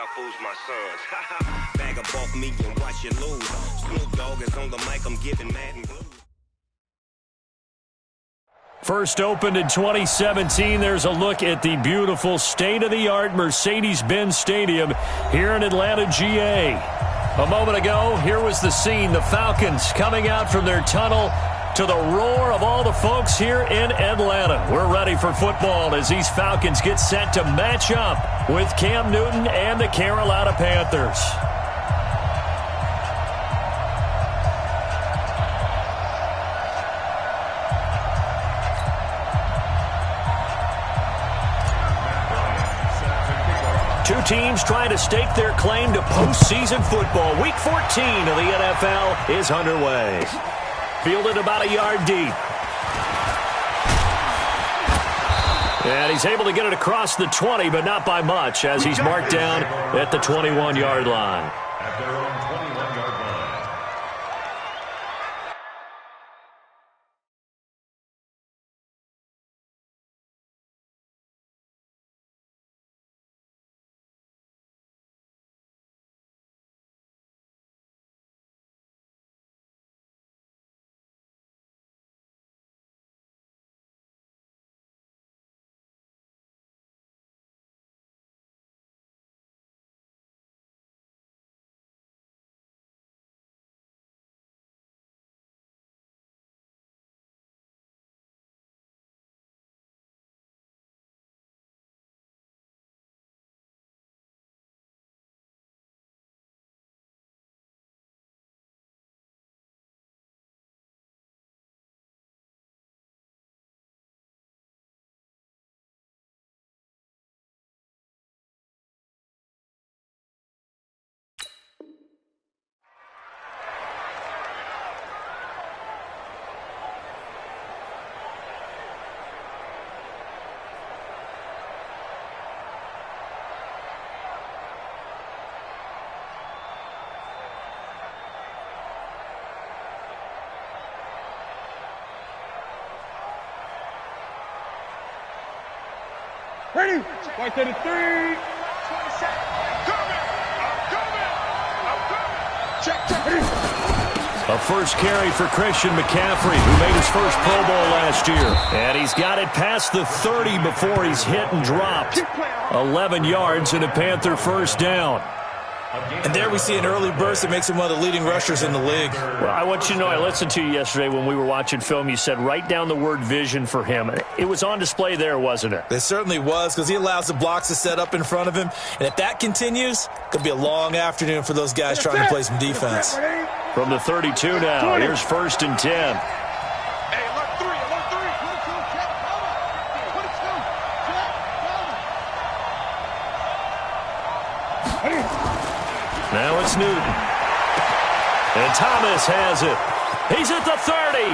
y'all fools my sons. Bag up off me and watch you lose. Snoop Dogg is on the mic, I'm giving Madden blues. First opened in 2017, there's a look at the beautiful state-of-the-art Mercedes-Benz Stadium here in Atlanta, GA. A moment ago, here was the scene. The Falcons coming out from their tunnel to the roar of all the folks here in Atlanta. We're ready for football as these Falcons get set to match up with Cam Newton and the Carolina Panthers. Two teams trying to stake their claim to postseason football. Week 14 of the NFL is underway. Fielded about a yard deep. And he's able to get it across the 20, but not by much, as he's marked down at the 21-yard line. At their own 21-yard line. Ready? Right to the 3. 20 seconds. I'm coming. Check. A first carry for Christian McCaffrey, who made his first Pro Bowl last year. And he's got it past the 30 before he's hit and dropped. 11 yards and a Panther first down. And there we see an early burst that makes him one of the leading rushers in the league. Well, I want you to know, I listened to you yesterday when we were watching film. You said write down the word vision for him. It was on display there, wasn't it? It certainly was, because he allows the blocks to set up in front of him. And if that continues, it could be a long afternoon for those guys trying to play some defense. From the 32 now, here's 1st and 10. Now it's Newton. And Thomas has it. He's at the 30.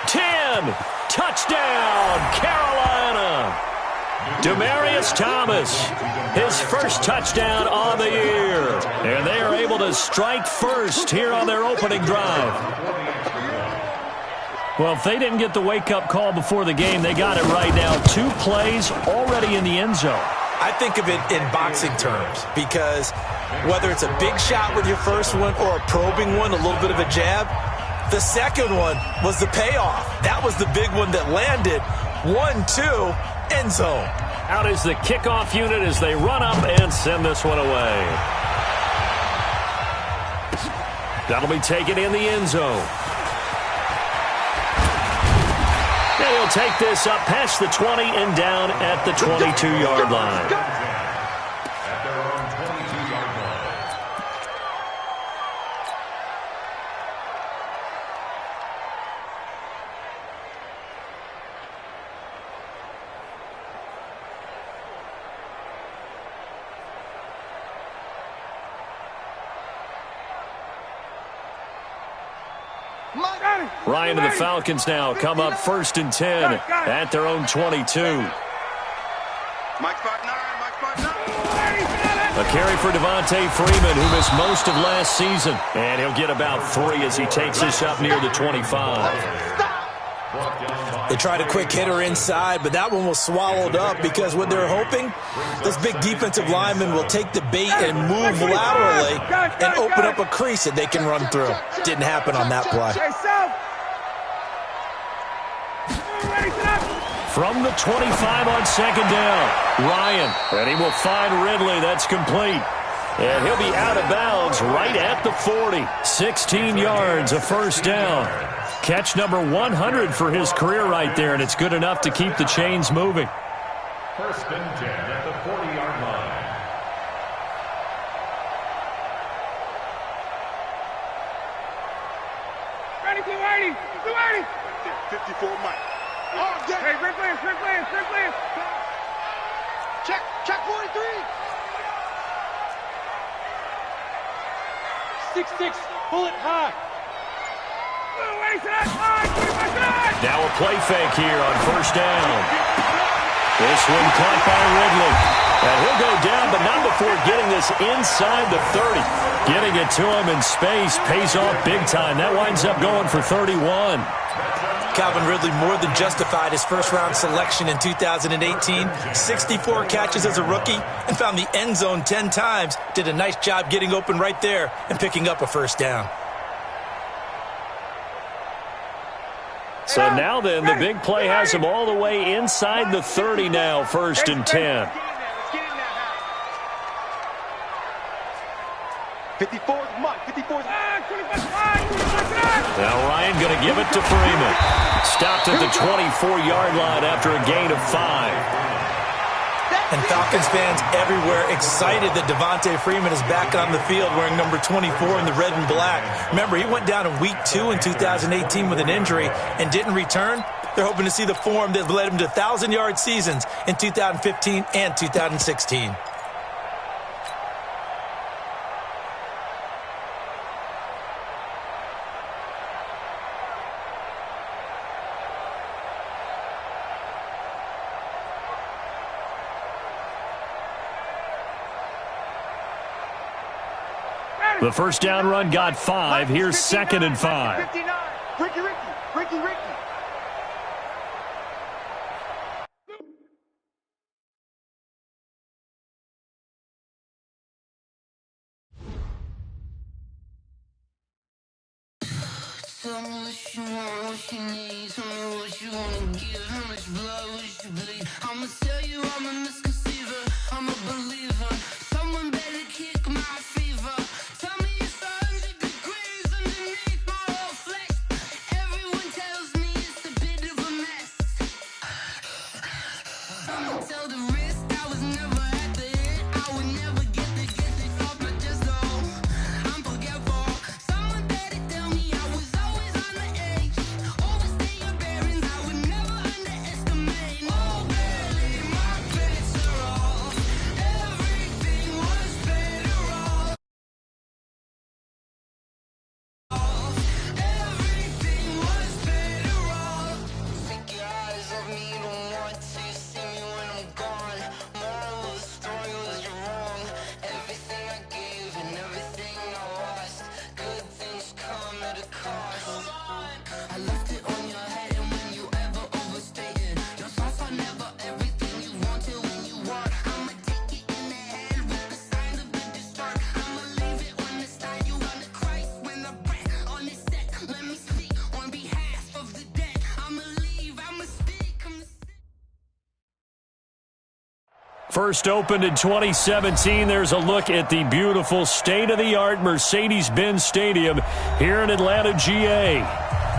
10. Touchdown, Carolina. Demaryius Thomas, his first touchdown on the year. And they are able to strike first here on their opening drive. Well, if they didn't get the wake-up call before the game, they got it right now. 2 plays already in the end zone. I think of it in boxing terms, because whether it's a big shot with your first one or a probing one, a little bit of a jab, the second one was the payoff. That was the big one that landed. 1-2, end zone. Out is the kickoff unit as they run up and send this one away. That'll be taken in the end zone. And he'll take this up past the 20 and down at the 22-yard line. Ryan and the Falcons now come up 1st and 10 at their own 22. A carry for Devontae Freeman, who missed most of last season. And he'll get about 3 as he takes this up near the 25. They tried a quick hitter inside, but that one was swallowed up because what they're hoping, this big defensive lineman will take the bait and move laterally and open up a crease that they can run through. Didn't happen on that play. From the 25 on second down, Ryan, and he will find Ridley. That's complete. And he'll be out of bounds right at the 40. 16 yards, a first down. Catch number 100 for his career right there, and it's good enough to keep the chains moving. First and 10 at the 40-yard line. Ready, 280, 280. 54 Mike. Oh, yeah. Hey, Rick Lance. Check 43. 6-6, pull it high. Now a play fake here on first down. This one caught by Ridley. And he'll go down, but not before getting this inside the 30. Getting it to him in space pays off big time. That winds up going for 31. Calvin Ridley more than justified his first-round selection in 2018. 64 catches as a rookie and found the end zone 10 times. Did a nice job getting open right there and picking up a first down. So now then, the big play has him all the way inside the 30 now, first and 10. 54's Mike, 54's Now Ryan going to give it to Freeman. Stopped at the 24-yard line after a gain of 5. And Falcons fans everywhere excited that Devontae Freeman is back on the field wearing number 24 in the red and black. Remember, he went down in week 2 in 2018 with an injury and didn't return. They're hoping to see the form that led him to 1,000-yard seasons in 2015 and 2016. The first down run got 5. Here's 2nd and 5. 59. Ricky. Tell me what you want, what you need. Tell me what you wanna give. How much blood would you bleed? I'ma tell you I'm a misconceiver. I'm a believer. Someone better kick my fever. Tell me it's 100 degrees underneath my whole flesh. Everyone tells me it's a bit of a mess. I'ma tell the risk I was never at the end. I would never get it off my chest though. I'm forgetful. Someone better tell me I was always on the edge. Overstay your bearings, I would never underestimate. Oh, barely, my credits are off. Everything was better off. Everything was better off. Take your eyes off me, you don't want to see me when I'm gone. Moral of the story was you're wrong. Everything I gave and everything I lost. Good things come at a cost. I left it on your head, and when you ever overstated, your thoughts are never everything you wanted when you want. I'ma take it in the head with the signs of the distraught. I'ma leave it on the side. You want to Christ when the breath on this set. Let me speak on behalf of the dead. I'ma leave, I'ma speak. First opened in 2017. There's a look at the beautiful state-of-the-art Mercedes-Benz Stadium here in Atlanta, GA.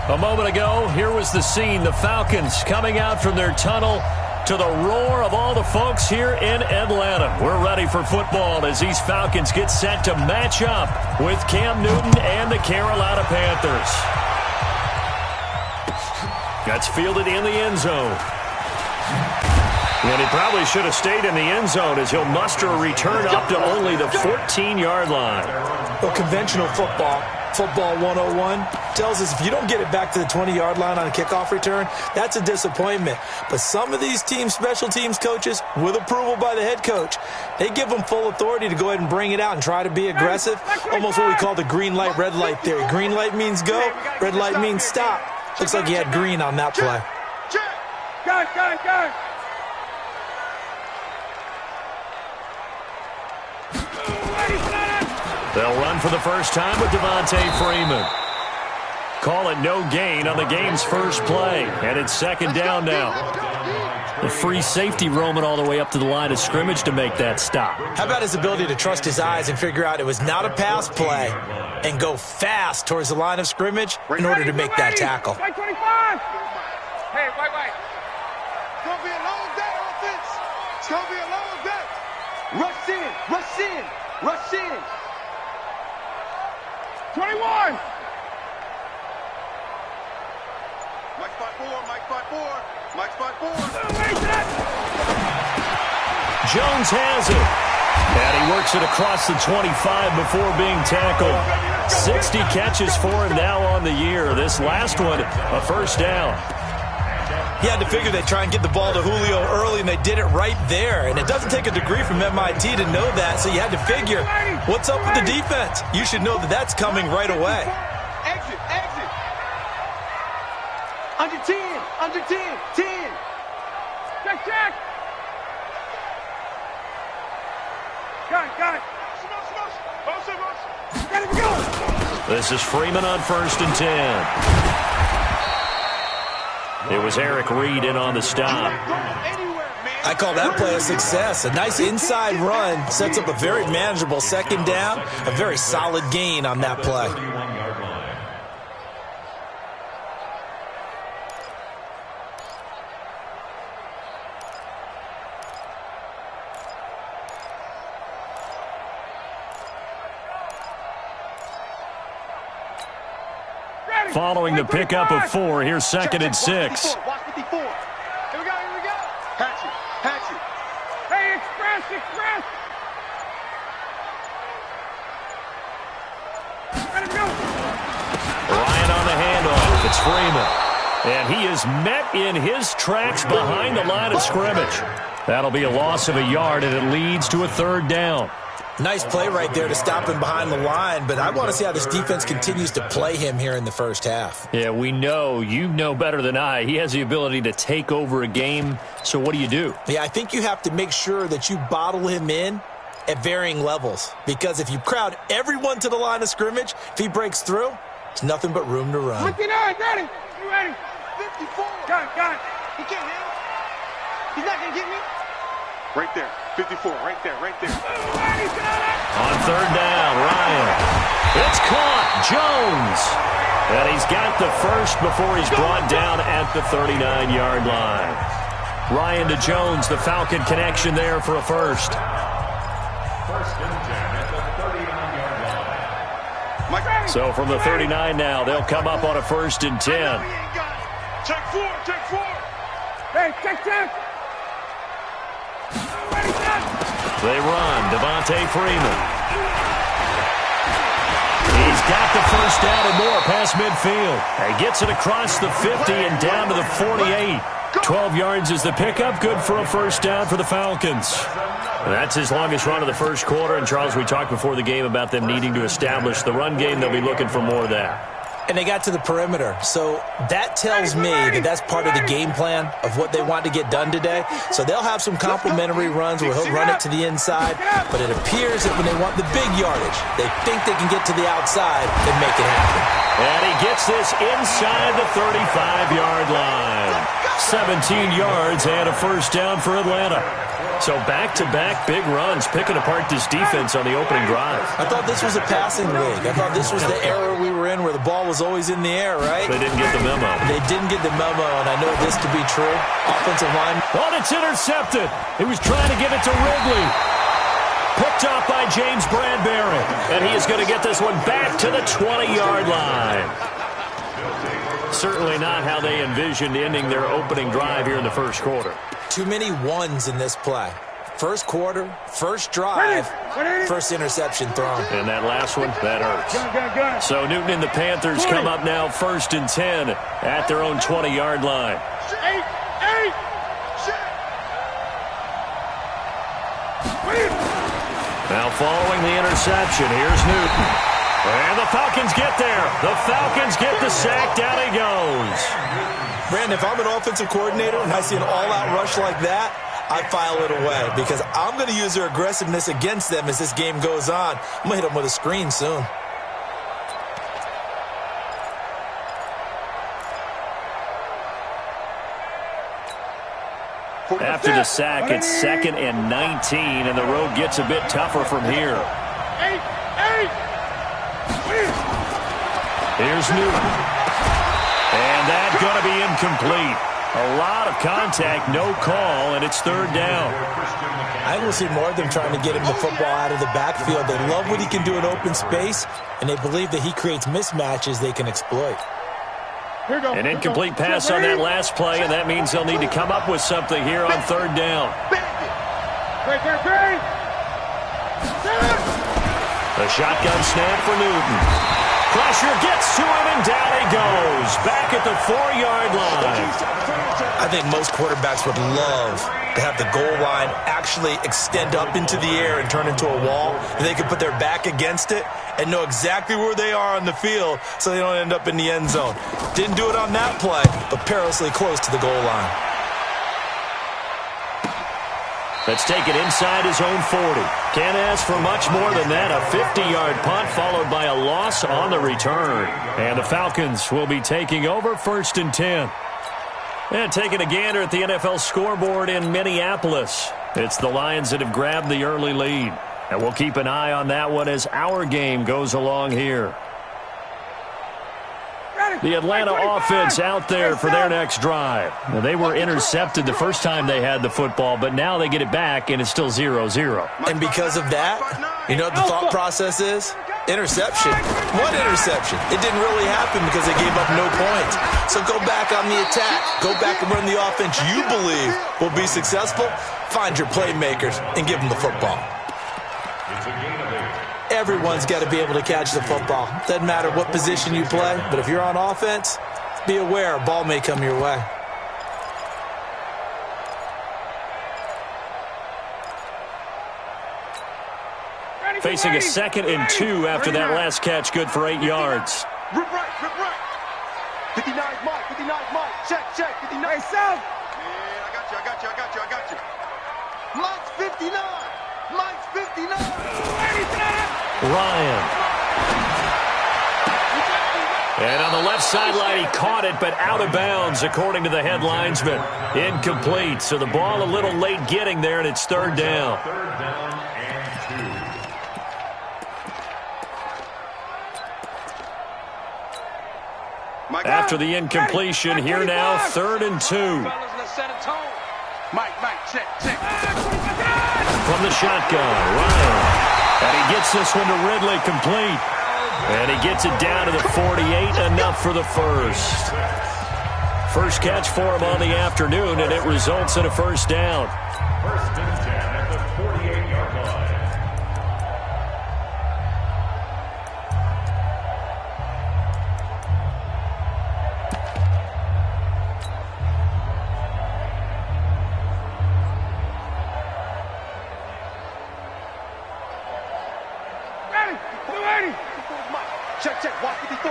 A moment ago, here was the scene. The Falcons coming out from their tunnel to the roar of all the folks here in Atlanta. We're ready for football as these Falcons get set to match up with Cam Newton and the Carolina Panthers. That's fielded in the end zone. And he probably should have stayed in the end zone as he'll muster a return up to only the 14-yard line. Well, conventional football 101, tells us if you don't get it back to the 20-yard line on a kickoff return, that's a disappointment. But some of these team special teams coaches, with approval by the head coach, they give them full authority to go ahead and bring it out and try to be aggressive, almost what we call the green light, red light theory. Green light means go, red light means stop. Looks like he had green on that play. Got it. They'll run for the first time with Devontae Freeman. Call it no gain on the game's first play, and it's second down now. The free safety roaming all the way up to the line of scrimmage to make that stop. How about his ability to trust his eyes and figure out it was not a pass play and go fast towards the line of scrimmage in order to make that tackle. 25. Hey, wait. It's going to be a long day, offense. It's going to be a long day. Rush in. 21. Mike spot four. Jones has it. And he works it across the 25 before being tackled. 60 catches for him now on the year. This last one, a first down. He had to figure they'd try and get the ball to Julio early, and they did it right there. And it doesn't take a degree from MIT to know that, so you had to figure, what's up with the defense? You should know that that's coming right away. Exit. Under 10. Check. Got it. Ready to go. This is Freeman on 1st and 10. It was Eric Reed in on the stop. I call that play a success. A nice inside run sets up a very manageable second down, a very solid gain on that play. Following the pickup of 4, here's 2nd and 6. Watch 54. Here we go. Hatch it. Hey, express. Ready to go. Ryan on the handoff. It's Freeman. And he is met in his tracks behind the line of scrimmage. That'll be a loss of a yard, and it leads to a 3rd down. Nice play right there to stop him behind the line, but I want to see how this defense continues to play him here in the first half. Yeah, we know. You know better than I. He has the ability to take over a game, so what do? Yeah, I think you have to make sure that you bottle him in at varying levels, because if you crowd everyone to the line of scrimmage, if he breaks through, it's nothing but room to run. 59, ready. You ready? 54. Got it. He can't handle it. He's not going to get me. Right there. 54, right there. On 3rd down, Ryan. It's caught. Jones. And he's got the first before he's brought down at the 39-yard line. Ryan to Jones, the Falcon connection there for a first. 1st and 10 at the 39-yard line. So from the 39 now, they'll come up on a 1st and 10. Check 4. Hey, check. They run. Devontae Freeman. He's got the first down and more past midfield. He gets it across the 50 and down to the 48. 12 yards is the pickup. Good for a first down for the Falcons. And that's his longest run of the first quarter. And, Charles, we talked before the game about them needing to establish the run game. They'll be looking for more of that. And they got to the perimeter. So that tells me that that's part of the game plan of what they want to get done today. So they'll have some complimentary runs where he'll run it to the inside. But it appears that when they want the big yardage, they think they can get to the outside and make it happen. And he gets this inside the 35-yard line. 17 yards and a first down for Atlanta. So back-to-back big runs, picking apart this defense on the opening drive. I thought this was a passing league. I thought this was the era we were in where the ball was always in the air, right? They didn't get the memo. They didn't get the memo, and I know this to be true. Offensive line. Oh, it's intercepted. He was trying to give it to Ridley. Picked off by James Bradbury. And he is going to get this one back to the 20-yard line. Certainly not how they envisioned ending their opening drive here in the first quarter. Too many ones in this play. First quarter, first drive, first interception thrown. And that last one, that hurts. So Newton and the Panthers come up now 1st and 10 at their own 20-yard line. Now following the interception, here's Newton. And the Falcons get there. The Falcons get the sack. Down he goes. Brandon, if I'm an offensive coordinator and I see an all-out rush like that, I file it away because I'm going to use their aggressiveness against them as this game goes on. I'm going to hit them with a screen soon. After the sack, it's 2nd and 19, and the road gets a bit tougher from here. Here's Newton. And that's going to be incomplete. A lot of contact, no call, and it's 3rd down. I will see more of them trying to get him the football out of the backfield. They love what he can do in open space, and they believe that he creates mismatches they can exploit. An incomplete pass on that last play, and that means they'll need to come up with something here on 3rd down. The shotgun snap for Newton. Pressure gets to him, and down he goes. Back at the 4-yard line. I think most quarterbacks would love to have the goal line actually extend up into the air and turn into a wall, and they can put their back against it and know exactly where they are on the field so they don't end up in the end zone. Didn't do it on that play, but perilously close to the goal line. Let's take it inside his own 40. Can't ask for much more than that. A 50-yard punt followed by a loss on the return. And the Falcons will be taking over 1st and 10. And taking a gander at the NFL scoreboard in Minneapolis. It's the Lions that have grabbed the early lead. And we'll keep an eye on that one as our game goes along here. The Atlanta offense out there for their next drive. Now, they were intercepted the first time they had the football, but now they get it back, and it's still 0-0. And because of that, you know what the thought process is? Interception. What interception? It didn't really happen because they gave up no points. So go back on the attack. Go back and run the offense you believe will be successful. Find your playmakers and give them the football. Everyone's got to be able to catch the football. Doesn't matter what position you play, but if you're on offense, be aware a ball may come your way. Facing a 2nd and 2 after that last catch, good for 8 yards. Rip right. 59 Mike, 59 Mike. Check, 59 South. Yeah, I got you. Mike's 59. Mike's 59. Ryan. And on the left sideline, he caught it, but out of bounds, according to the head linesman. Incomplete. So the ball a little late getting there, and it's 3rd down. 3rd down and 2. After the incompletion, here now, 3rd and 2. Mike, check. From the shotgun, Ryan. And he gets this one to Ridley, complete. And he gets it down to the 48, enough for the first. First catch for him on the afternoon, and it results in a 1st down. 1st and 10 at the 48-yard line. Check. Watch 54.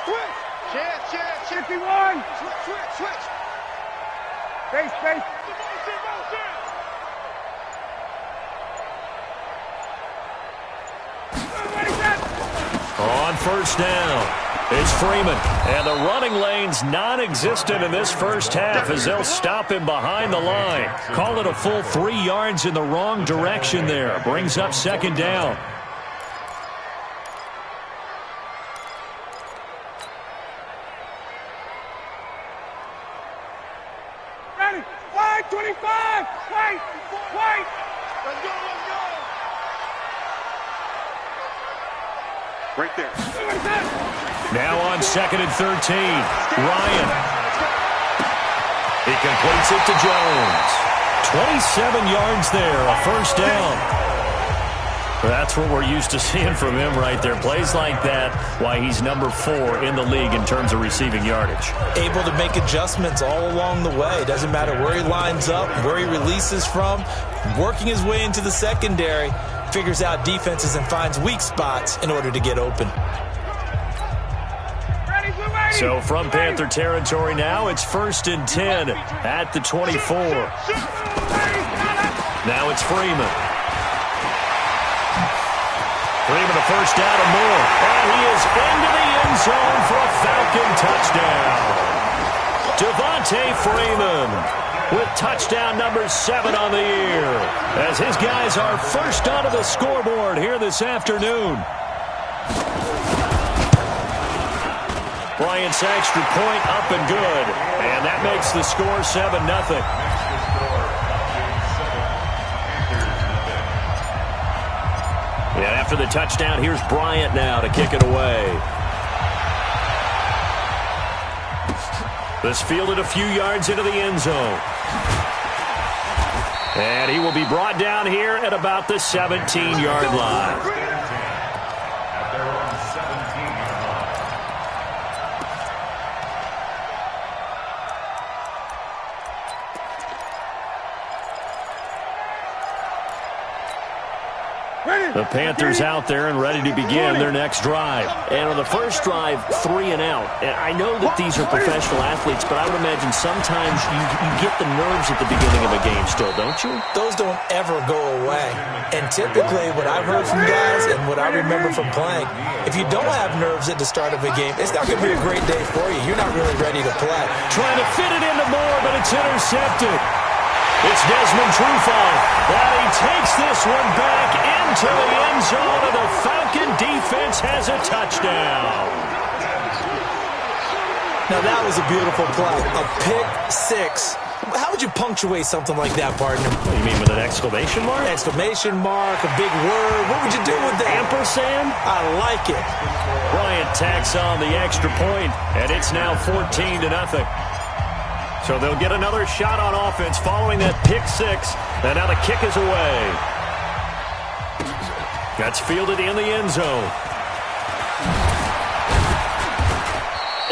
Switch. Chance. 51. Switch. Space. On 1st down, it's Freeman. And the running lane's non-existent in this first half as they'll stop him behind the line. Call it a full 3 yards in the wrong direction there. Brings up 2nd down. Ready. Flag 25. Wait. Let's go. Right there. Now on 2nd and 13, Ryan. He completes it to Jones. 27 yards there, a 1st down. That's what we're used to seeing from him right there. Plays like that, why he's number 4 in the league in terms of receiving yardage. Able to make adjustments all along the way. Doesn't matter where he lines up, where he releases from. Working his way into the secondary, figures out defenses and finds weak spots in order to get open. So from Panther territory now, it's 1st and 10 at the 24. Now it's Freeman. Freeman, the first down and more. And he is into the end zone for a Falcon touchdown. Devontae Freeman with touchdown number 7 on the year, as his guys are first onto the scoreboard here this afternoon. Bryant's extra point up and good, and that makes the score 7-0. Yeah, after the touchdown, here's Bryant now to kick it away. This fielded a few yards into the end zone. And he will be brought down here at about the 17-yard line. The Panthers out there and ready to begin their next drive. And on the first drive, 3 and out. And I know that these are professional athletes, but I would imagine sometimes you get the nerves at the beginning of a game still, don't you? Those don't ever go away. And typically what I've heard from guys and what I remember from playing, if you don't have nerves at the start of a game, it's not going to be a great day for you. You're not really ready to play. Trying to fit it into Moore, but it's intercepted. It's Desmond Trufant that he takes this one back into the end zone, and the Falcon defense has a touchdown. Now that was a beautiful play, a pick 6. How would you punctuate something like that, partner? What, you mean with an exclamation mark? Exclamation mark, a big word. What would you do with that? Ampersand? I like it. Bryant tacks on the extra point, and it's now 14-0. So they'll get another shot on offense following that pick 6. And now the kick is away. That's fielded in the end zone.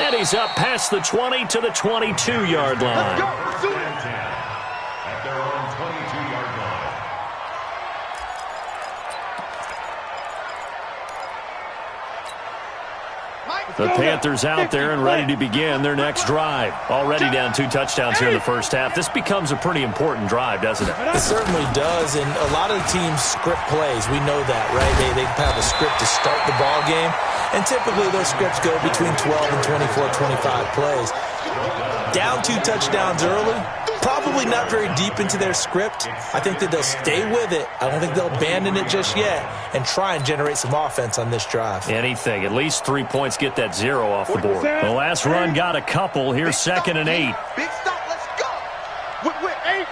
And he's up past the 20 to the 22-yard line. At their own 22-yard line. The Panthers out there and ready to begin their next drive. Already down 2 touchdowns here in the first half. This becomes a pretty important drive, doesn't it? It certainly does, and a lot of the teams script plays. We know that, right? They have a script to start the ball game, and typically those scripts go between 12 and 24, 25 plays. Down 2 touchdowns early, probably not very deep into their script. I think that they'll stay with it. I don't think they'll abandon it just yet and try and generate some offense on this drive. Anything. At least 3 points, get that 0 off the board. The last run got a couple. Here's 2nd and 8. Big stop, let's go. Whip, 8.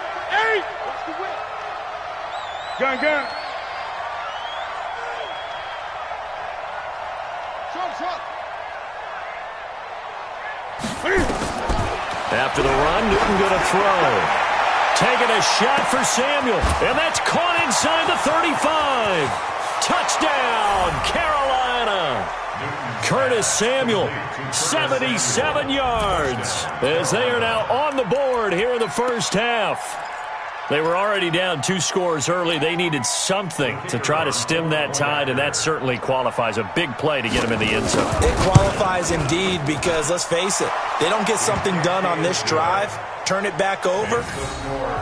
Watch the whip. Gun. Truck. After the run, Newton going to throw. Taking a shot for Samuel, and that's caught inside the 35. Touchdown, Carolina. Curtis Samuel, 77 yards, as they are now on the board here in the first half. They were already down 2 scores early. They needed something to try to stem that tide, and that certainly qualifies. A big play to get them in the end zone. It qualifies indeed because, let's face it, they don't get something done on this drive, turn it back over,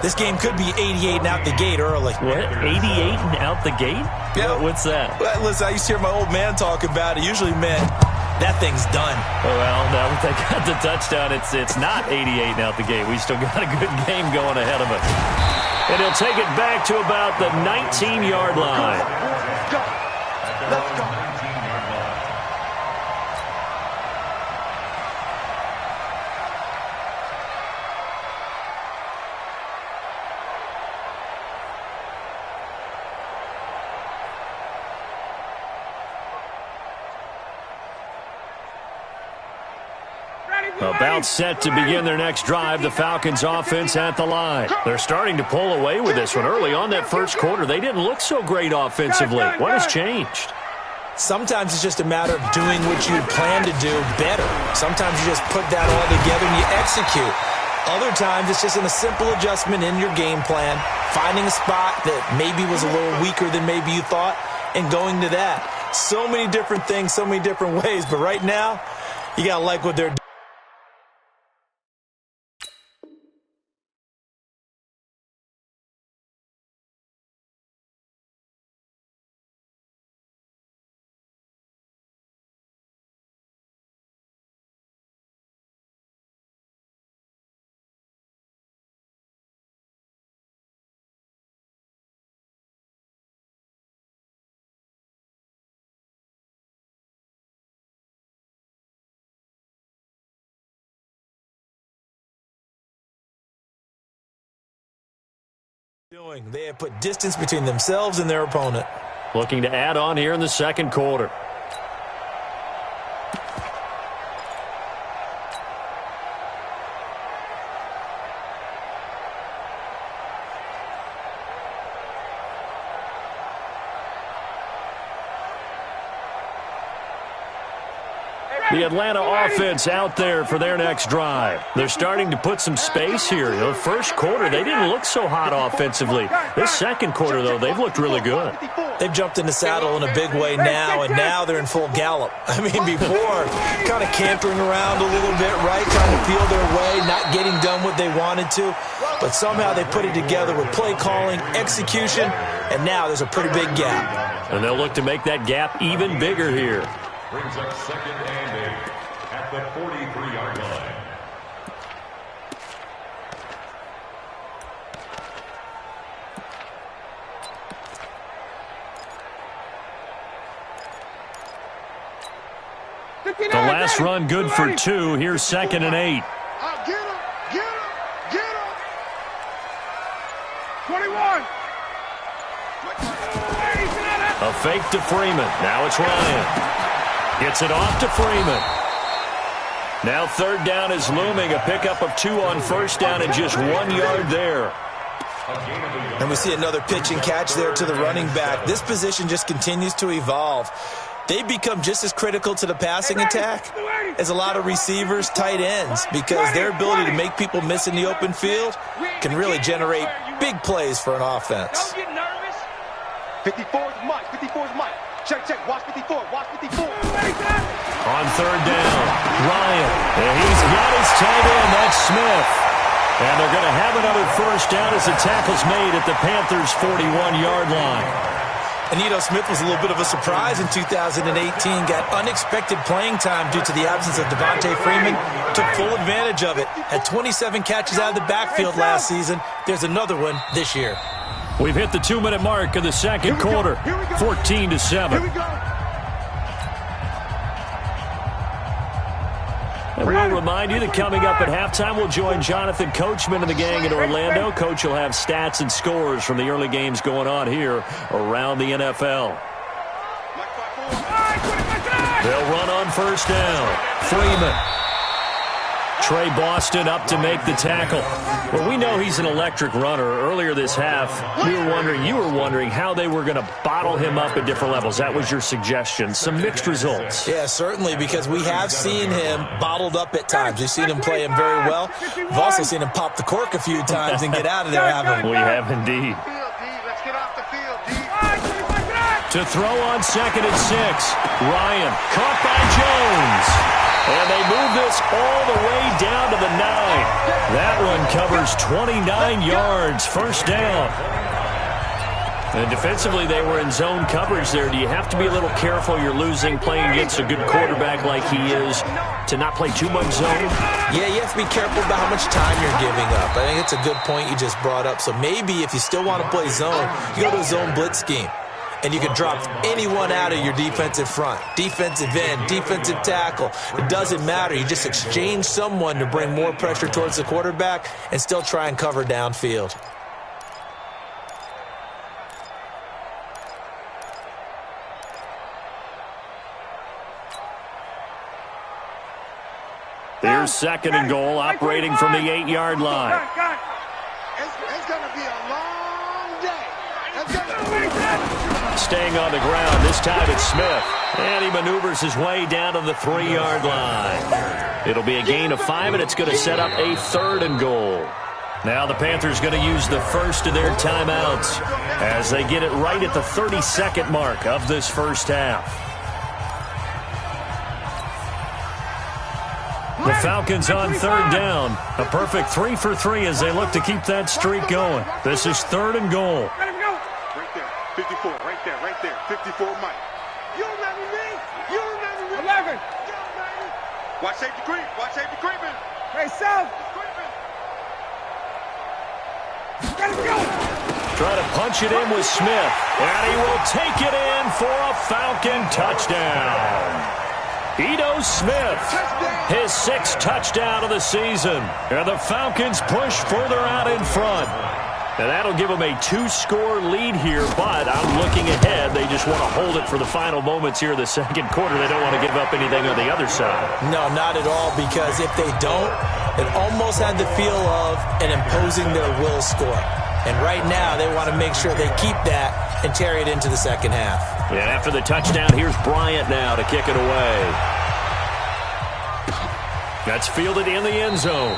this game could be 88 and out the gate early. What? 88 and out the gate? Yeah. What's that? Well, listen, I used to hear my old man talk about it. Usually meant that thing's done. Well, now that they got the touchdown, it's not 88 and out the gate. We still got a good game going ahead of us. And he'll take it back to about the 19-yard line. Let's go. About set to begin their next drive, the Falcons offense at the line. They're starting to pull away with this one. Early on that first quarter, they didn't look so great offensively. What has changed? Sometimes it's just a matter of doing what you plan to do better. Sometimes you just put that all together and you execute. Other times it's just a simple adjustment in your game plan, finding a spot that maybe was a little weaker than maybe you thought, and going to that. So many different things, so many different ways, but right now, You got to like what they're doing. They have put distance between themselves and their opponent. Looking to add on here in the second quarter. The Atlanta offense out there for their next drive. They're starting to put some space here. The first quarter, they didn't look so hot offensively. This second quarter, though, they've looked really good. They've jumped in the saddle in a big way now, and now they're in full gallop. I mean, before, kind of cantering around a little bit, right, trying to feel their way, not getting done what they wanted to. But somehow they put it together with play calling, execution, and now there's a pretty big gap. And they'll look to make that gap even bigger here. Brings up 2nd and 8 at the 43-yard line. The last run good for 2. Here's 2nd and 8. Get him! Get him! Get him! 21! A fake to Freeman. Now it's Ryan. Gets it off to Freeman. Now 3rd down is looming. A pickup of 2 on 1st down and just 1 yard there. And we see another pitch and catch there to the running back. This position just continues to evolve. They become just as critical to the passing attack as a lot of receivers, tight ends, because their ability to make people miss in the open field can really generate big plays for an offense. 54 is Mike. 54 is Mike. Check, check. Watch 54. Watch 54. On 3rd down, Ryan. And he's got his tight end. That's Smith. And they're going to have another 1st down as the tackle's made at the Panthers' 41-yard line. And Smith was a little bit of a surprise in 2018. Got unexpected playing time due to the absence of Devontae Freeman. Took full advantage of it. Had 27 catches out of the backfield last season. There's another one this year. We've hit the 2-minute mark of the second quarter. 14-7. And we'll remind you that coming up at halftime, we'll join Jonathan Coachman and the gang in Orlando. Coach will have stats and scores from the early games going on here around the NFL. They'll run on 1st down. Freeman. Trey Boston up to make the tackle. Well, we know he's an electric runner. Earlier this half, you were wondering how they were going to bottle him up at different levels. That was your suggestion. Some mixed results. Yeah, certainly, because we have seen him bottled up at times. We've seen him play him very well. We've also seen him pop the cork a few times and get out of there, haven't we? We have indeed. Let's get off the field, D. To throw on 2nd and 6. Ryan caught by Jones. And they move this all the way down to the 9. That one covers 29 yards. 1st down. And defensively, they were in zone coverage there. Do you have to be a little careful? You're losing playing against a good quarterback like he is to not play too much zone? Yeah, you have to be careful about how much time you're giving up. I think it's a good point you just brought up. So maybe if you still want to play zone, you go to a zone blitz scheme. And you can drop anyone out of your defensive front. Defensive end, defensive tackle. It doesn't matter. You just exchange someone to bring more pressure towards the quarterback and still try and cover downfield. Here's 2nd and goal, operating from the 8-yard line. It's going to be a long day. Staying on the ground, this time it's Smith. And he maneuvers his way down to the 3-yard line. It'll be a gain of 5, and it's going to set up a 3rd and goal. Now the Panthers going to use the first of their timeouts as they get it right at the 32nd mark of this first half. The Falcons on third down. A perfect 3 for 3 as they look to keep that streak going. This is 3rd and goal. Let him go. Right there. 54. Right there. Right there. 54, Mike. You remember me? You remember me? 11. Watch safety creep. Watch safety creeping. Hey, South. Let him go. Try to punch it in with Smith. And he will take it in for a Falcon touchdown. Ito Smith, his 6th touchdown of the season. And the Falcons push further out in front. And that'll give them a 2-score lead here, but I'm looking ahead. They just want to hold it for the final moments here of the second quarter. They don't want to give up anything on the other side. No, not at all, because if they don't, it almost had the feel of an imposing their will score. And right now, they want to make sure they keep that and carry it into the second half. And after the touchdown, here's Bryant now to kick it away. That's fielded in the end zone.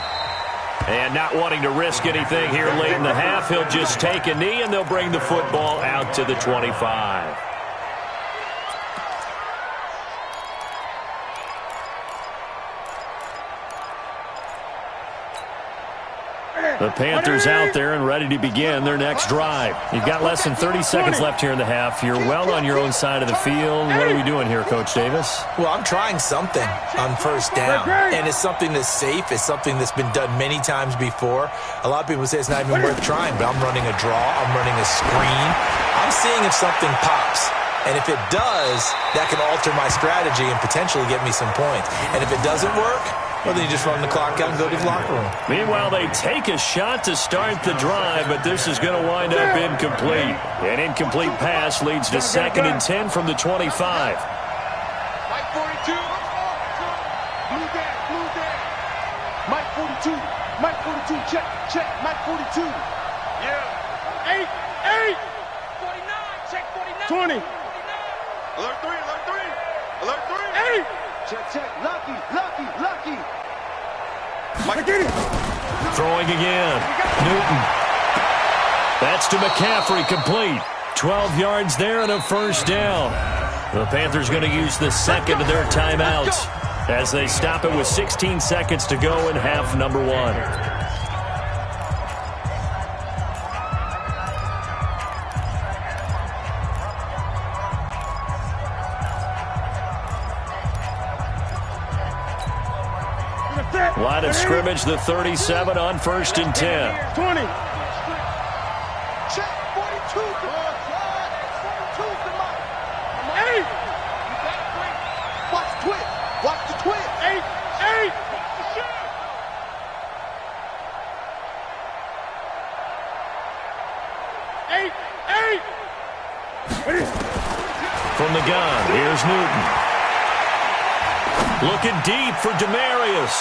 And not wanting to risk anything here late in the half, he'll just take a knee, and they'll bring the football out to the 25. The Panthers out there and ready to begin their next drive. You've got less than 30 seconds left here in the half. You're well on your own side of the field. What are we doing here, Coach Davis? Well, I'm trying something on first down, and it's something that's safe. It's something that's been done many times before. A lot of people say it's not even worth trying, but I'm running a draw. I'm running a screen. I'm seeing if something pops. And if it does, that can alter my strategy and potentially get me some points. And if it doesn't work, well, then you just run the clock out and go to the locker room. Meanwhile, they take a shot to start the drive, but this is going to wind up incomplete. An incomplete pass leads to 2nd and 10 from the 25. Mike 42. Blue there. Mike 42. Mike 42. Check. Mike 42. Yeah. 8. 49. Check 49. 20. Alert 3. Alert 3. 8. Check. Lucky. Mike, get it. Throwing again. Newton. That's to McCaffrey, complete. 12 yards there and a first down. The Panthers going to use the second of their timeouts as they stop it with 16 seconds to go in half number 1. Line of scrimmage, the 37 on 1st and 10. 20. Check 42. 8. Watch the twist. 8. 8. From the gun, here's Newton. Looking deep for Demarius.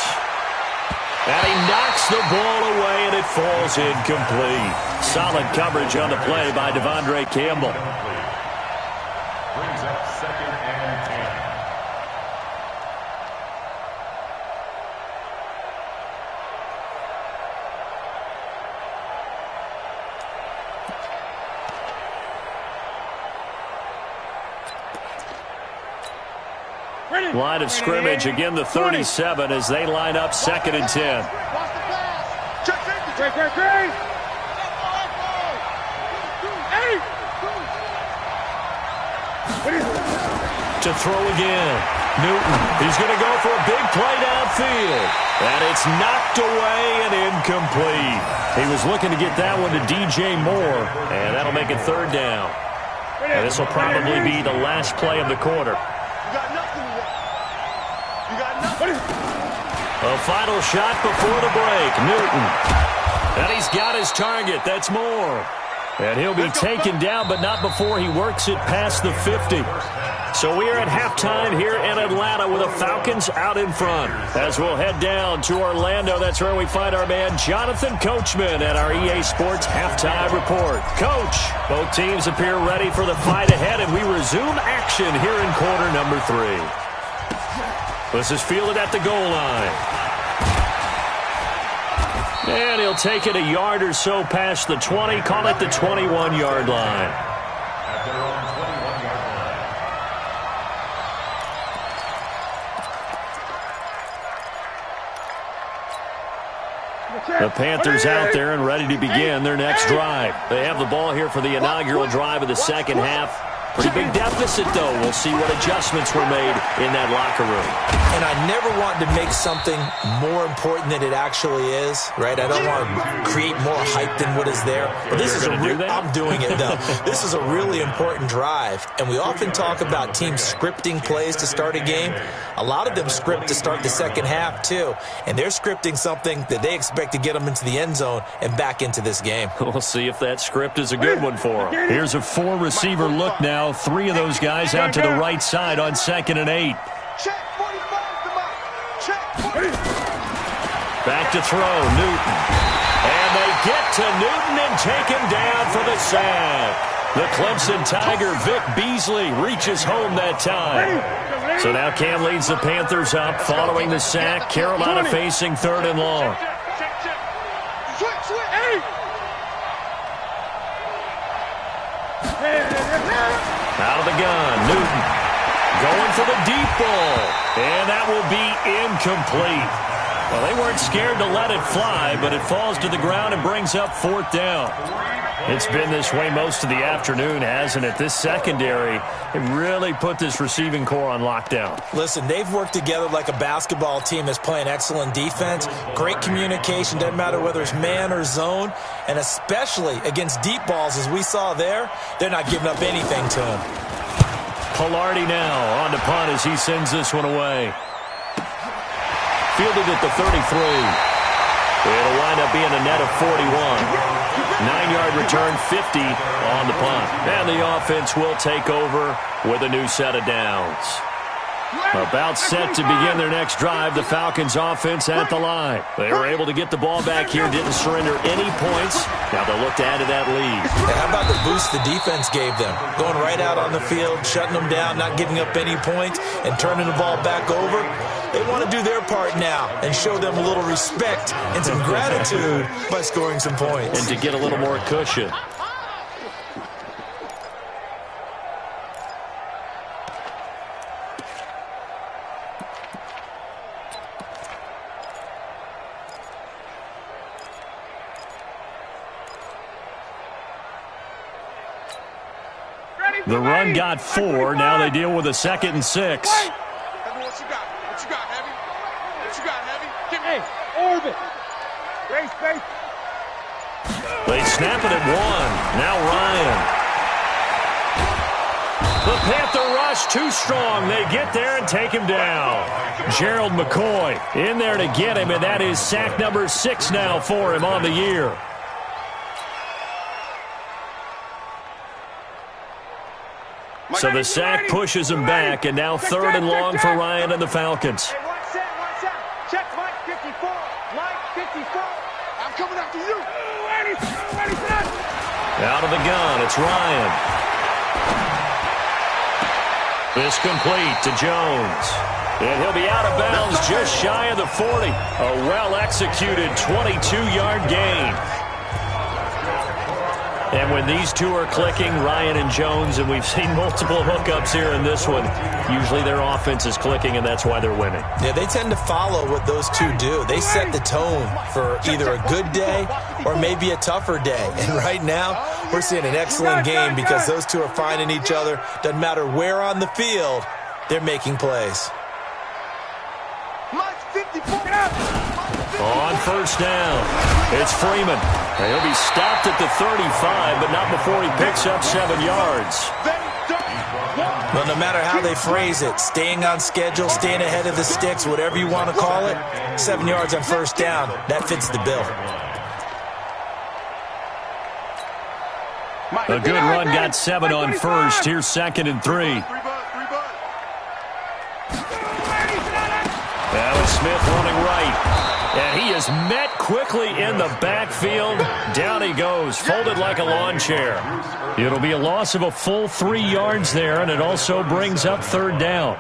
And he knocks the ball away, and it falls incomplete. Solid coverage on the play by Devondre Campbell. Brings up 2nd and 10. Line of scrimmage, again the 37 as they line up 2nd and 10. Great. To throw again. Newton, he's going to go for a big play downfield. And it's knocked away and incomplete. He was looking to get that one to DJ Moore, and that'll make it 3rd down. And this will probably be the last play of the quarter. A final shot before the break. Newton. And he's got his target. That's Moore. And he'll be taken down, but not before he works it past the 50. So we are at halftime here in Atlanta with the Falcons out in front. As we'll head down to Orlando, that's where we find our man Jonathan Coachman at our EA Sports Halftime Report. Coach, both teams appear ready for the fight ahead, and we resume action here in quarter number 3. This is fielded at the goal line. And he'll take it a yard or so past the 20, call it the 21-yard line. At their own 21-yard line. The Panthers out there and ready to begin their next drive. They have the ball here for the inaugural drive of the second half. Pretty big deficit, though. We'll see what adjustments were made in that locker room. And I never want to make something more important than it actually is, right? I don't want to create more hype than what is there. But this is I'm doing it, though. This is a really important drive. And we often talk about teams scripting plays to start a game. A lot of them script to start the second half, too. And they're scripting something that they expect to get them into the end zone and back into this game. We'll see if that script is a good one for them. Here's a four-receiver look now. 3 of those guys out to the right side on 2nd and 8. Back to throw, Newton. And they get to Newton and take him down for the sack. The Clemson Tiger, Vic Beasley, reaches home that time. So now Cam leads the Panthers up following the sack. Carolina facing 3rd and long. Out of the gun, Newton going for the deep ball, and that will be incomplete. Well, they weren't scared to let it fly, but it falls to the ground and brings up 4th down. It's been this way most of the afternoon, hasn't it? This secondary, it really put this receiving core on lockdown. Listen, they've worked together like a basketball team that's playing excellent defense. Great communication, doesn't matter whether it's man or zone, and especially against deep balls, as we saw there, they're not giving up anything to him. Pilardi now on the punt as he sends this one away. Fielded at the 33. It'll wind up being a net of 41. 9-yard return, 50 on the punt. And the offense will take over with a new set of downs. About set to begin their next drive, the Falcons offense at the line. They were able to get the ball back here, didn't surrender any points. Now they'll look to add to that lead. And how about the boost the defense gave them? Going right out on the field, shutting them down, not giving up any points, and turning the ball back over. They want to do their part now and show them a little respect and some gratitude by scoring some points. And to get a little more cushion. The run got 4. Now they deal with a 2nd and 6. What you got? What you got, Heavy? What you got, Heavy? Give me orbit. Race, race. They snap it at 1. Now Ryan. The Panther rush too strong. They get there and take him down. Gerald McCoy in there to get him, and that is sack number 6 now for him on the year. So the sack pushes him back, and now 3rd and long for Ryan and the Falcons. Hey, one set. Check Mike 54. Mike 54. I'm coming after you. Ready, set. Out of the gun, it's Ryan. This complete to Jones. And he'll be out of bounds just shy of the 40. A well-executed 22-yard gain. And when these two are clicking, Ryan and Jones, and we've seen multiple hookups here in this one, usually their offense is clicking, and that's why they're winning. Yeah, they tend to follow what those two do. They set the tone for either a good day or maybe a tougher day. And right now, we're seeing an excellent game because those two are finding each other. Doesn't matter where on the field, they're making plays. On 1st down, it's Freeman. He'll be stopped at the 35, but not before he picks up 7 yards. Well, no matter how they phrase it, staying on schedule, staying ahead of the sticks, whatever you want to call it, 7 yards on 1st down, that fits the bill. A good run got 7 on 1st. Here's 2nd and 3. Alex Smith running right. And he is met quickly in the backfield. Down he goes, folded like a lawn chair. It'll be a loss of a full 3 yards there, and it also brings up 3rd down.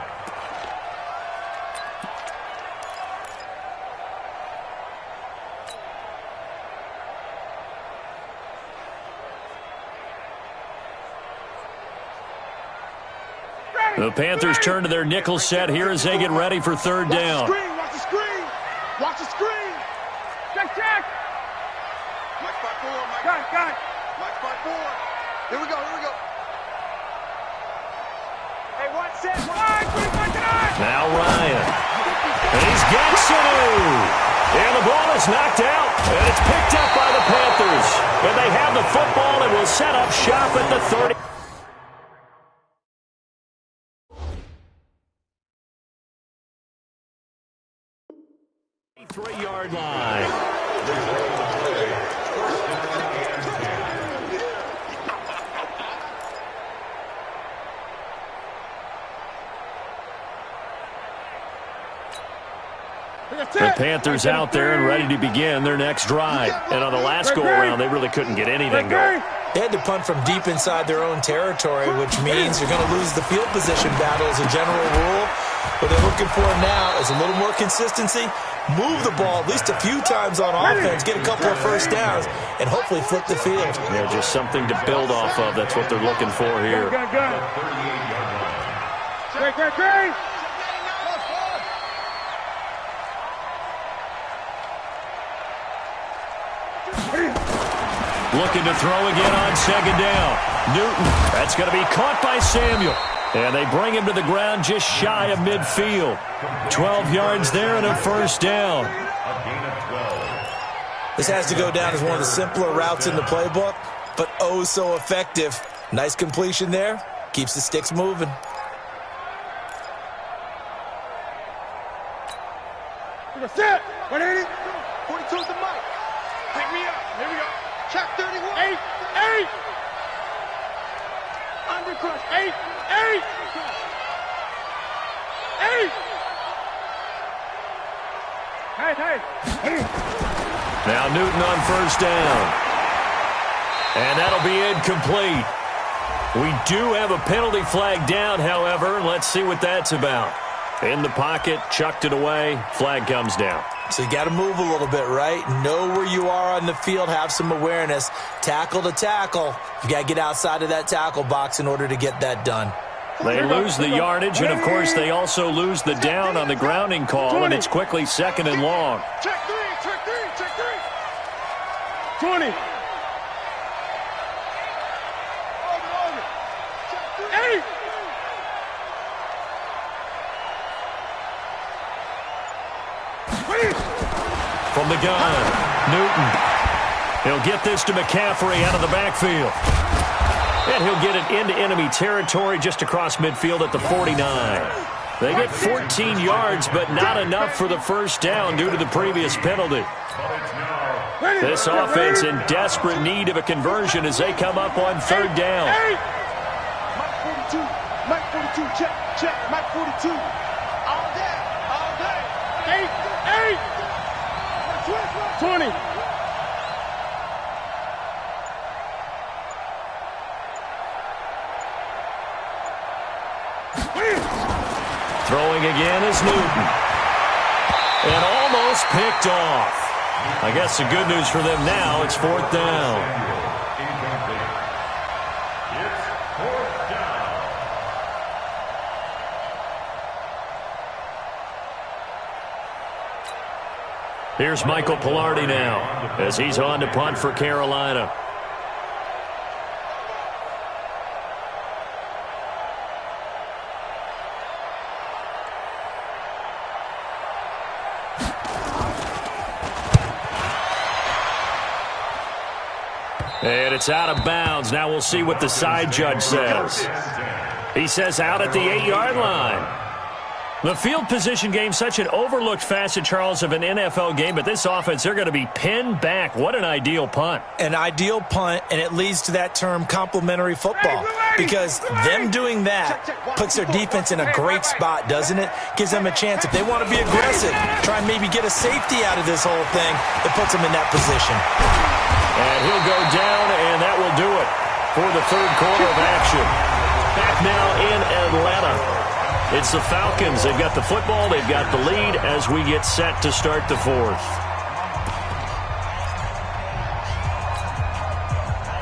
The Panthers turn to their nickel set here as they get ready for 3rd down. Watch the screen. Watch the screen. Check. Mike spot 4, Mike. Got it. Mike spot 4. Here we go. Hey, one set. Now Ryan. And he's Gaxonu. And the ball is knocked out. And it's picked up by the Panthers. And they have the football and will set up shop at the 30. 3-yard line. The Panthers out there and ready to begin their next drive. And on the last go-around, they really couldn't get anything going. They had to punt from deep inside their own territory, which means you're going to lose the field position battle as a general rule. What they're looking for now is a little more consistency, move the ball at least a few times on offense, get a couple of first downs, and hopefully flip the field. Yeah, just something to build off of. That's what they're looking for here. Great. Looking to throw again on second down. Newton, that's going to be caught by Samuel. And they bring him to the ground just shy of midfield. 12 yards there and a first down. This has to go down as one of the simpler routes in the playbook, but oh so effective. Nice completion there. Keeps the sticks moving. Set. 180. 42's the mic. Pick me up. Here we go. Check 31. 8. Undercrush. 8. Hey. Now Newton on first down. And that'll be incomplete. We do have a penalty flag down, however, and let's see what that's about. In the pocket, chucked it away, flag comes down. So you got to move a little bit, right? Know where you are on the field, have some awareness. Tackle to tackle. You got to get outside of that tackle box in order to get that done. They lose the yardage, and of course they also lose the down on the grounding call, and it's quickly second and long. Check 3. 20. Over. Check 3. 8. From the gun, Newton. He'll get this to McCaffrey out of the backfield. And he'll get it into enemy territory just across midfield at the 49. They get 14 yards, but not enough for the first down due to the previous penalty. This offense in desperate need of a conversion as they come up on third down. Mike 42, check, Mike 42. All day. 8. 20. Throwing again is Newton. And almost picked off. I guess the good news for them now, it's fourth down. It's fourth down. Here's Michael Pilardi now as he's on to punt for Carolina. And it's out of bounds. Now we'll see what the side judge says. He says out at the 8-yard line. The field position game, such an overlooked facet, Charles, of an NFL game, but this offense, they're going to be pinned back. What an ideal punt. An ideal punt, and it leads to that term complementary football, because them doing that puts their defense in a great spot, doesn't it? Gives them a chance. If they want to be aggressive, try and maybe get a safety out of this whole thing, it puts them in that position. And he'll go down, and that will do it for the third quarter of action. Back now in Atlanta. It's the Falcons. They've got the football. They've got the lead as we get set to start the fourth.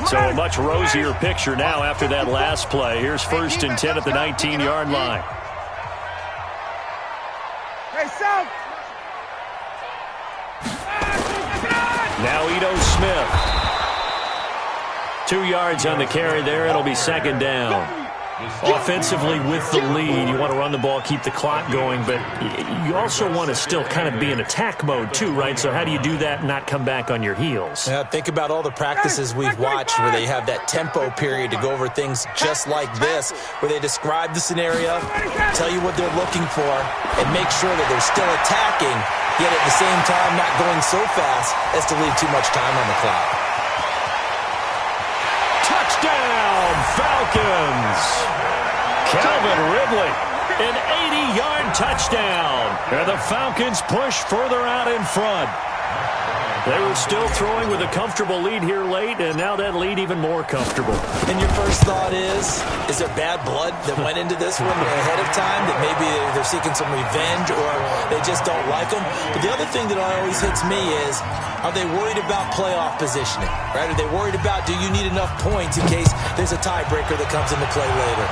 So a much rosier picture now after that last play. Here's 1st and 10 at the 19-yard line. Hey, South. Now Ito Smith. 2 yards on the carry there. It'll be second down. Offensively with the lead, you want to run the ball, keep the clock going, but you also want to still kind of be in attack mode too, right? So how do you do that and not come back on your heels? Yeah, think about all the practices we've watched where they have that tempo period to go over things just like this, where they describe the scenario, tell you what they're looking for, and make sure that they're still attacking, yet at the same time not going so fast as to leave too much time on the clock. Touchdown, Falcons! Calvin Ridley, an 80-yard touchdown. And the Falcons push further out in front. They were still throwing with a comfortable lead here late, and now that lead even more comfortable. And your first thought is there bad blood that went into this one ahead of time, that maybe they're seeking some revenge or they just don't like them? But the other thing that always hits me is, are they worried about playoff positioning? Right? Are they worried about, do you need enough points in case there's a tiebreaker that comes into play later?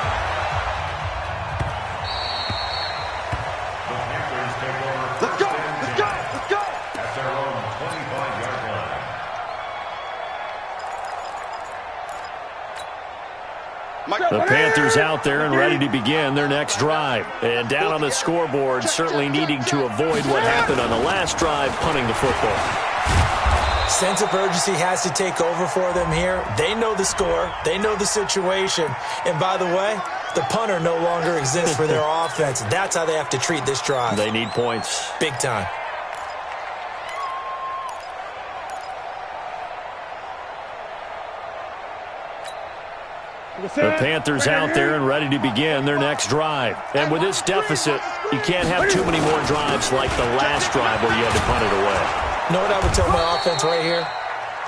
Let's go! Let's go! Let's go! At their own 25-yard line. The Panthers out there and ready to begin their next drive. And down on the scoreboard, certainly needing to avoid what happened on the last drive, punting the football. Sense of urgency has to take over for them here. They know the score. They know the situation. And by the way, the punter no longer exists for their offense. That's how they have to treat this drive. They need points. Big time. The Panthers out there and ready to begin their next drive. And with this deficit, you can't have too many more drives like the last drive where you had to punt it away. You know what I would tell my offense right here?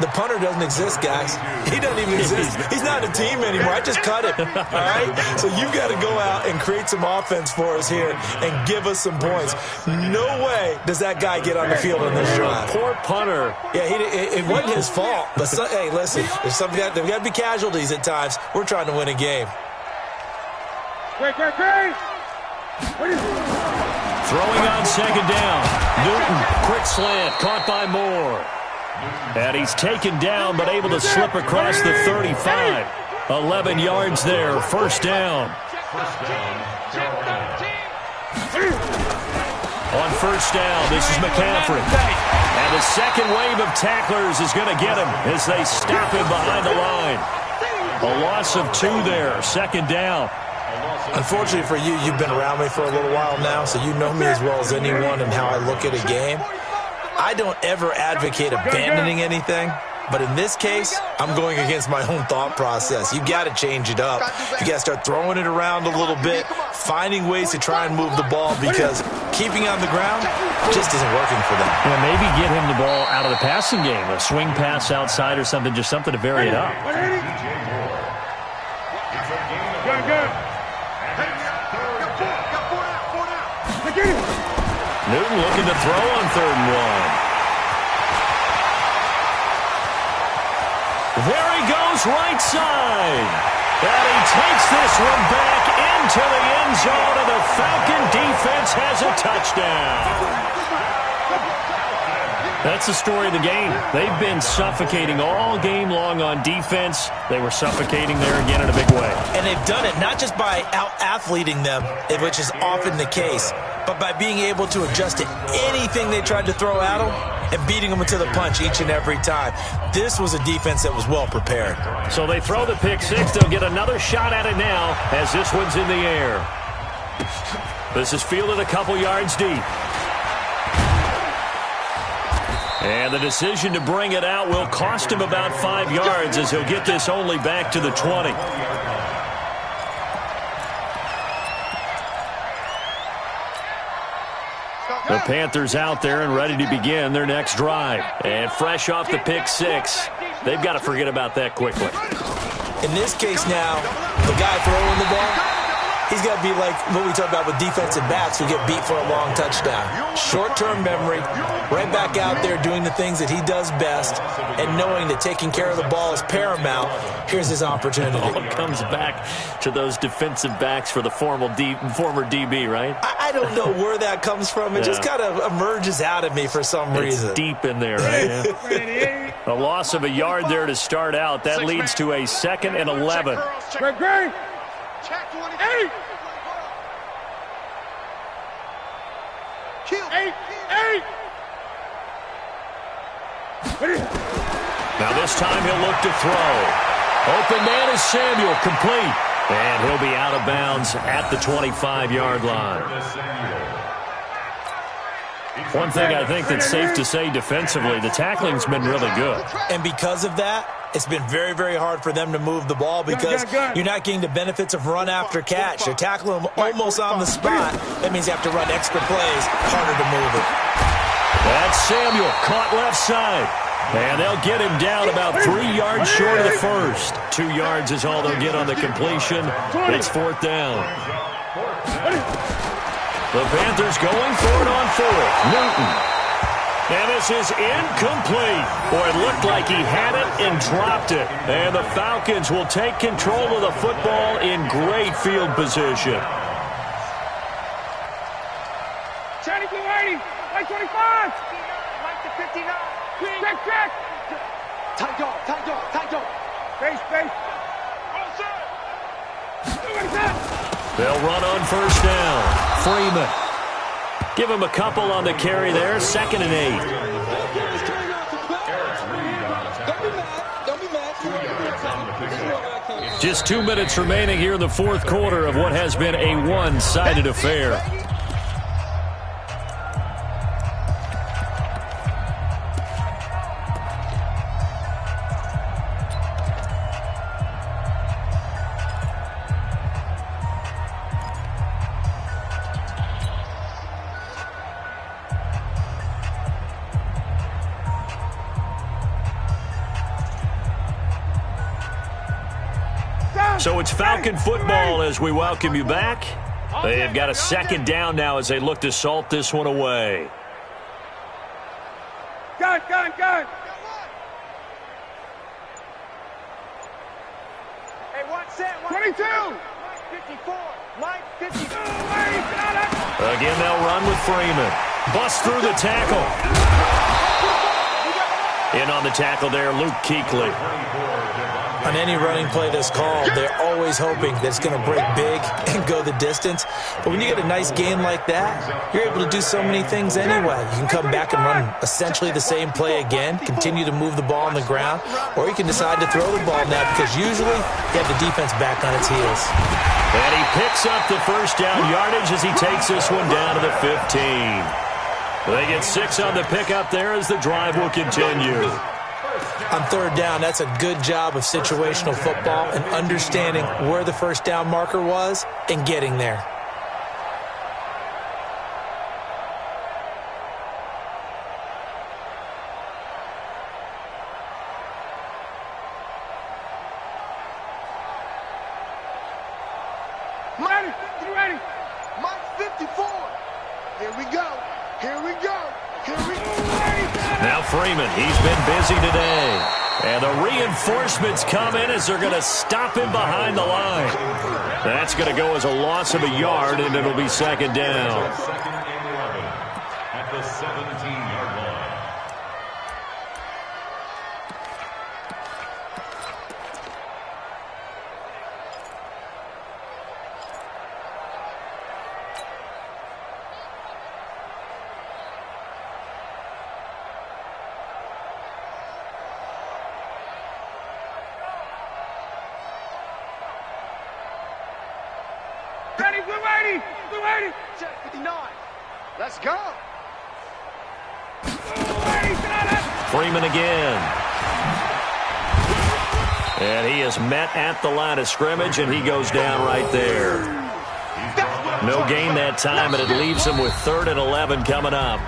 The punter doesn't exist, guys. He doesn't even exist. He's not a team anymore. I just cut him, all right? So you've got to go out and create some offense for us here and give us some points. No way does that guy get on the field in this drive. Poor punter. Yeah, it wasn't his fault. But, hey, listen, there's got to be casualties at times. We're trying to win a game. Great! What is it? Throwing on second down. Newton, quick slant, caught by Moore. And he's taken down, but able to slip across the 35. 11 yards there, first down. On first down, this is McCaffrey. And the second wave of tacklers is going to get him as they stop him behind the line. A loss of 2 there, second down. Unfortunately for you, you've been around me for a little while now, so you know me as well as anyone and how I look at a game. I don't ever advocate abandoning anything, but in this case, I'm going against my own thought process. You got to change it up. You got to start throwing it around a little bit, finding ways to try and move the ball, because keeping on the ground just isn't working for them. Yeah, maybe get him the ball out of the passing game, a swing pass outside or something, just something to vary it up. Newton looking to throw on 3rd and 1. There he goes, right side. And he takes this one back into the end zone, and the Falcon defense has a touchdown. That's the story of the game. They've been suffocating all game long on defense. They were suffocating there again in a big way. And they've done it not just by out-athleting them, which is often the case, but by being able to adjust to anything they tried to throw at them and beating them to the punch each and every time. This was a defense that was well prepared. So they throw the pick 6. They'll get another shot at it now as this one's in the air. This is fielded a couple yards deep. And the decision to bring it out will cost him about 5 yards as he'll get this only back to the 20. The Panthers out there and ready to begin their next drive. And fresh off the pick 6, they've got to forget about that quickly. In this case now, the guy throwing the ball, he's got to be like what we talk about with defensive backs who get beat for a long touchdown. Short-term memory, right back out there doing the things that he does best, and knowing that taking care of the ball is paramount. Here's his opportunity. It all comes back to those defensive backs for the former DB, right? I don't know where that comes from. It just kind of emerges out of me for some reason. It's deep in there, right? Yeah. A loss of a yard there to start out. That leads to a 2nd and 11. Great. Check 28. 8. Now this time he'll look to throw. Open man is Samuel, complete. And he'll be out of bounds at the 25-yard line. One thing I think that's safe to say defensively, the tackling's been really good. And because of that, it's been very, very hard for them to move the ball because you're not getting the benefits of run after catch. You're tackling them almost on the spot. That means you have to run extra plays, harder to move it. That's Samuel, caught left side. And they'll get him down about 3 yards short of the first. 2 yards is all they'll get on the completion. It's 4th down. The Panthers going for it on 4th. Newton. And this is incomplete. Boy, it looked like he had it and dropped it. And the Falcons will take control of the football in great field position. Channing to 80. Like 25. Like the 59. Check. Tight dog. Space. All set. They'll run on 1st down. Freeman. Give him a couple on the carry there. 2nd and 8. Don't be mad. Just 2 minutes remaining here in the 4th quarter of what has been a one-sided affair. So it's Falcon football as we welcome you back. They have got a 2nd down now as they look to salt this one away. Gun. Hey, what's that? 22. Mike 54. Mike 54. Again, they'll run with Freeman. Bust through the tackle. In on the tackle there, Luke Kuechly. On any running play that's called, they're always hoping that it's going to break big and go the distance. But when you get a nice game like that, you're able to do so many things anyway. You can come back and run essentially the same play again, continue to move the ball on the ground, or you can decide to throw the ball now because usually you have the defense back on its heels. And he picks up the 1st down yardage as he takes this one down to the 15. They get 6 on the pickup there as the drive will continue. On 3rd down, that's a good job of situational football and understanding where the 1st down marker was and getting there. Ready. Mike 54. Here we go. Now Freeman, he's been busy today. And the reinforcements come in as they're going to stop him behind the line. That's going to go as a loss of a yard, and it'll be 2nd down. 2nd and 11 at the 17-yard line. Ready, blue 80. Check 59. Let's go. Freeman again. And he is met at the line of scrimmage, and he goes down right there. No gain that time, and it leaves him with 3rd and 11 coming up.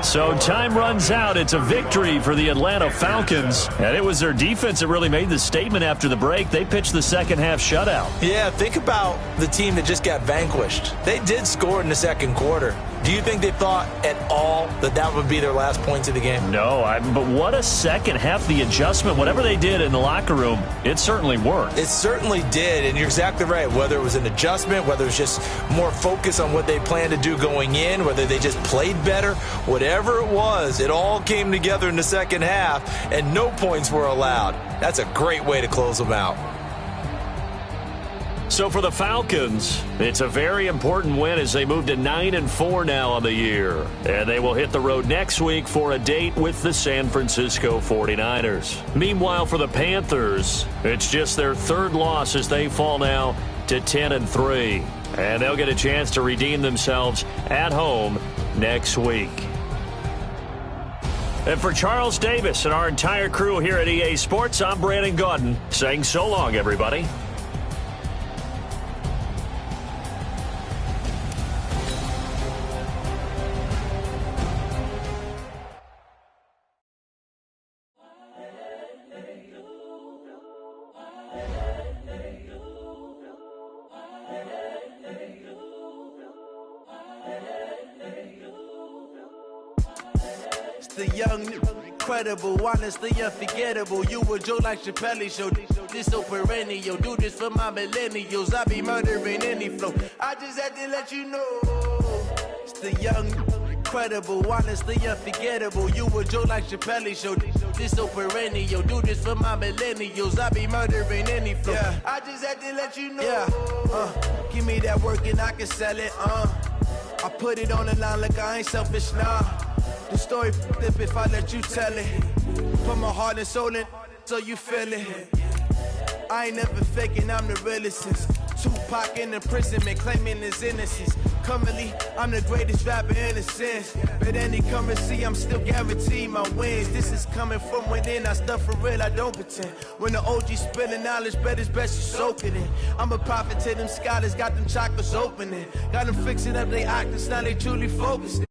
So time runs out. It's a victory for the Atlanta Falcons. And it was their defense that really made the statement after the break. They pitched the second half shutout. Yeah, think about the team that just got vanquished. They did score in the 2nd quarter. Do you think they thought at all that that would be their last points of the game? No, but what a second half. The adjustment, whatever they did in the locker room, it certainly worked. It certainly did, and you're exactly right. Whether it was an adjustment, whether it was just more focus on what they planned to do going in, whether they just played better, whatever it was, it all came together in the second half, and no points were allowed. That's a great way to close them out. So for the Falcons, it's a very important win as they move to 9-4 now on the year. And they will hit the road next week for a date with the San Francisco 49ers. Meanwhile, for the Panthers, it's just their third loss as they fall now to 10-3. And they'll get a chance to redeem themselves at home next week. And for Charles Davis and our entire crew here at EA Sports, I'm Brandon Gaudin saying so long, everybody. The young, incredible, honestly unforgettable. You a Joe like Chappelle show. This so perennial. Do this for my millennials. I be murdering any flow. I just had to let you know. It's the young, incredible, honestly unforgettable. You a Joe like Chappelle show. This so perennial. Do this for my millennials. I be murdering any flow. Yeah. I just had to let you know. Yeah. Give me that work and I can sell it. I put it on the line like I ain't selfish, nah. The story flip if I let you tell it. Put my heart and soul in so you feel it. I ain't never faking, I'm the realest since Tupac in imprisonment, claiming his innocence. Currently, I'm the greatest rapper in a sense. But any currency, I'm still guaranteed my wins. This is coming from within, I stuff for real, I don't pretend. When the OG spilling knowledge, bet it's best you soak it in. I'm a prophet to them scholars, got them chakras opening. Got them fixing up they octaves, now they truly focused.